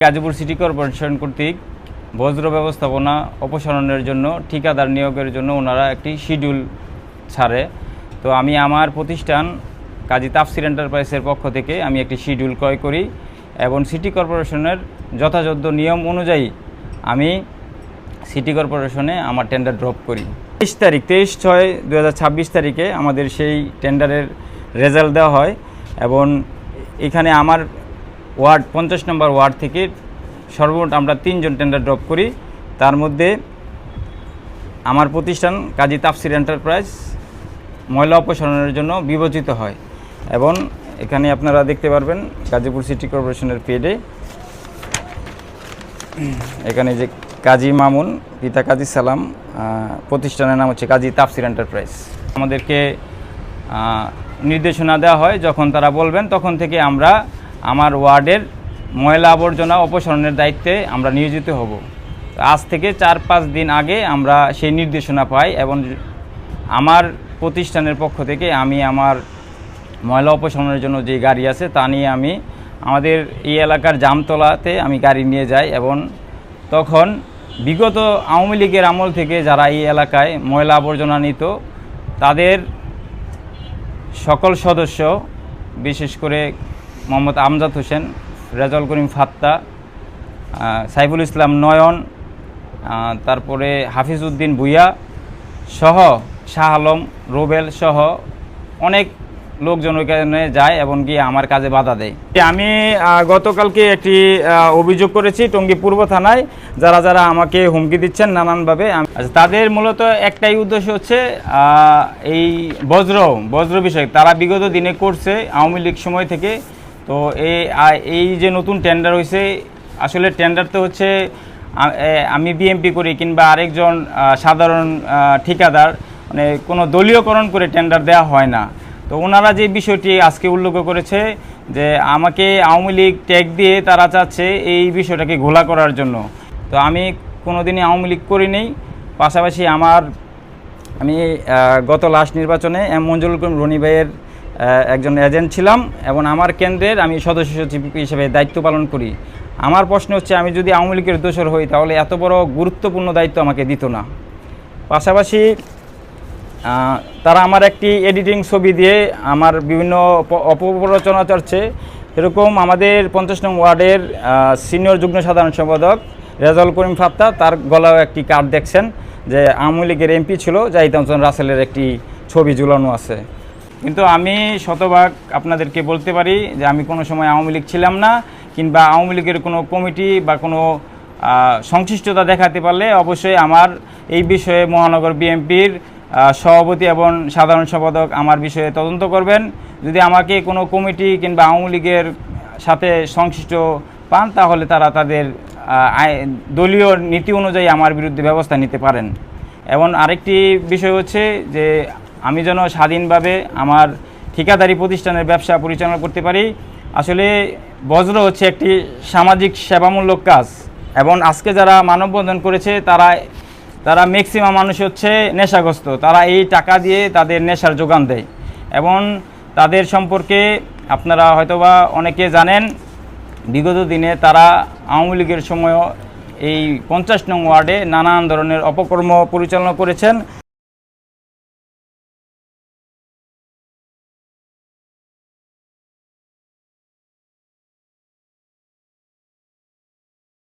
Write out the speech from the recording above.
Gazipur city corporation কর্তৃক বজ্র ব্যবস্থাপনা অপসারণের জন্য ঠিকাদার নিয়োগের জন্য ওনারা একটি শিডিউল ছাড়ে। তো আমি আমার প্রতিষ্ঠান কাজী তাফসির এন্টারপ্রাইজের পক্ষ থেকে আমি একটি শিডিউল ক্রয় করি এবং সিটি কর্পোরেশনের যথাযথ নিয়ম অনুযায়ী আমি সিটি কর্পোরেশনে আমার টেন্ডার ড্রপ করি। 23/6/2026 তারিখে আমাদের সেই টেন্ডারের রেজাল্ট দেওয়া হয় এবং এখানে আমার ওয়ার্ড 50 নম্বর ওয়ার্ড থেকে সর্বমোট আমরা 3 জন টেন্ডার ড্রপ করি। তার মধ্যে আমার প্রতিষ্ঠান কাজী তাফসির এন্টারপ্রাইজ ময়লা অপসারণের জন্য বিবেচিত হয় এবং এখানে আপনারা দেখতে পারবেন গাজীপুর সিটি কর্পোরেশনের পেডে এখানে যে কাজী মামুন পিতা কাজী সালাম, প্রতিষ্ঠানের নাম হচ্ছে কাজী তাফসির এন্টারপ্রাইজ। আমাদেরকে নির্দেশনা দেওয়া হয়, যখন তারা বলবেন তখন থেকে আমরা আমার ওয়ার্ডের ময়লা আবর্জনা অপসারণের দায়িত্বে আমরা নিয়োজিত হব। আজ থেকে 4-5 দিন আগে আমরা সেই নির্দেশনা পাই এবং আমার প্রতিষ্ঠানের পক্ষ থেকে আমি আমার ময়লা অপসারণের জন্য যে গাড়ি আছে তা নিয়ে আমি আমাদের এই এলাকার জামতলাতে আমি গাড়ি নিয়ে যাই এবং তখন বিগত আওয়ামী লীগের আমল থেকে যারা এই এলাকায় ময়লা আবর্জনা নিত তাদের সকল সদস্য, বিশেষ করে মোহাম্মদ আমজাদ হোসেন, রেজাউল করিম ফাত্তা, সাইফুল ইসলাম নয়ন, তারপরে হাফিজ উদ্দিন ভুইয়া সহ শাহ আলম রোবেল সহ অনেক লোকজন ওইখানে যায় এবং গিয়ে আমার কাজে বাধা দেয়। আমি গতকালকে একটি অভিযোগ করেছি টঙ্গী পূর্ব থানায়, যারা যারা আমাকে হুমকি দিচ্ছেন নানানভাবে। তাদের মূলত একটাই উদ্দেশ্য হচ্ছে এই বজ্র বিষয় তারা বিগত দিনে করছে আওয়ামী লীগ সময় থেকে। তো এই যে নতুন টেন্ডার হয়েছে, আসলে টেন্ডার তো হচ্ছে আমি বিএমপি করি কিংবা আরেকজন সাধারণ ঠিকাদার, মানে কোনো দলীয়করণ করে টেন্ডার দেওয়া হয় না। তো ওনারা যে বিষয়টি আজকে উল্লেখ করেছে যে আমাকে আওয়ামী লীগ ট্যাগ দিয়ে তারা চাচ্ছে এই বিষয়টাকে ঘোলা করার জন্য। তো আমি কোনোদিনই আওয়ামী লীগ করিনি। পাশাপাশি আমি গত লাস্ট নির্বাচনে মঞ্জুরুল করিম রনি ভাইয়ের একজন এজেন্ট ছিলাম এবং আমার কেন্দ্রের আমি সদস্য সচিব হিসেবে দায়িত্ব পালন করি। আমার প্রশ্ন হচ্ছে, আমি যদি আওয়ামী লীগের দোসর হই তাহলে এত বড় গুরুত্বপূর্ণ দায়িত্ব আমাকে দিত না। পাশাপাশি তারা আমার একটি এডিটিং ছবি দিয়ে আমার বিভিন্ন অপপ্রচারণা চলছে। এরকম আমাদের 50 নং ওয়ার্ডের সিনিয়র যুগ্ম সাধারণ সম্পাদক রেজাউল করিম ফাত্তা, তার গলাও একটি কার্ড দেখছেন যে আওয়ামী লীগের এমপি ছিল জাহিদ হোসেন রাসেলের একটি ছবি ঝুলানো আছে। কিন্তু আমি শতভাগ আপনাদেরকে বলতে পারি যে আমি কোনো সময় আওয়ামী লীগ ছিলাম না, কিংবা আওয়ামী লীগের কোনো কমিটি বা কোনো সংশ্লিষ্টতা দেখাতে পারলে অবশ্যই আমার এই বিষয়ে মহানগর বিএনপির সভাপতি এবং সাধারণ সম্পাদক আমার বিষয়ে তদন্ত করবেন। যদি আমাকে কোনো কমিটি কিংবা আওয়ামী লীগের সাথে সংশ্লিষ্ট পান তাহলে তারা তাদের দলীয় নীতি অনুযায়ী আমার বিরুদ্ধে ব্যবস্থা নিতে পারেন। এবং আরেকটি বিষয় হচ্ছে যে আমি যেন স্বাধীনভাবে আমার ঠিকাদারি প্রতিষ্ঠানের ব্যবসা পরিচালনা করতে পারি। আসলে বজ্র হচ্ছে একটি সামাজিক সেবামূলক কাজ এবং আজকে যারা মানববন্ধন করেছে তারা ম্যাক্সিমাম মানুষ হচ্ছে নেশাগ্রস্ত। তারা এই টাকা দিয়ে তাদের নেশার যোগান দেয় এবং তাদের সম্পর্কে আপনারা হয়তোবা অনেকে জানেন, বিগত দিনে তারা আওয়ামী লীগের সময়ও এই 50 নং ওয়ার্ডে নানান ধরনের অপকর্ম পরিচালনা করেছেন।